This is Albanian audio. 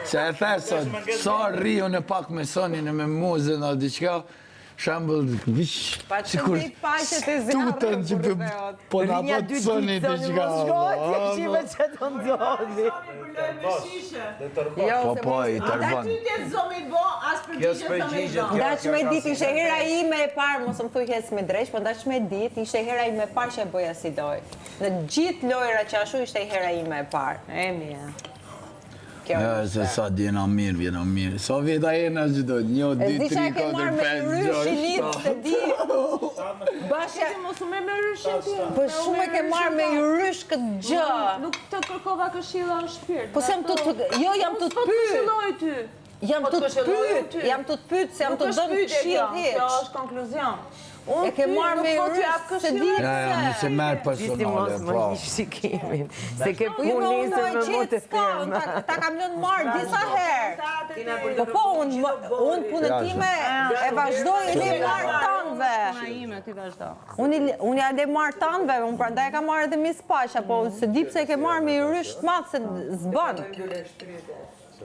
Se e thesot, sa rriu në pak me sonin e me muzën o diqka, shambull, vish, sikur stutën që po në apot sonin diqka. Qime që të ndodhi. Po, i tërbon. Ty të zomi bo, as përgjigje zomi bo. Ndash me dit, ishe hera ime e parë, mos më thuj hes me dresh, po ndash me dit, ishe hera ime e parë që e boja si doj. Në gjithë lojra që ashu, ishte hera ime e parë. Mija. Ja, se sa djena mirë, vjena mirë. Sa vjeta jena gjithdo, 1, 2, 3, 4, 5, 6, 7. Bashkë, Mos u merr me ryshin ti. po shumë e ke marrë me rysh këtë gjë. Nuk të kërkova këshilla në shpirt. Po se jam të Po të pyet. këshilloj ty. Jam të pyet, se jam të dëmë këshill Kjo hiç. është konkluzion. E ke marrë me rysh, se di Ja, nëse merë personale, po. Shikimin, se ke Po ju punisë me më motë s'ka, ta kam lënë marrë disa herë. Po, unë punën time e vazhdoj e le marrë tanëve. Ime ti vazhdo. Unë ja le marrë tanëve, unë prandaj ka marrë edhe mis pasha, po se di pse e ke marrë me rysh të madh se zbën.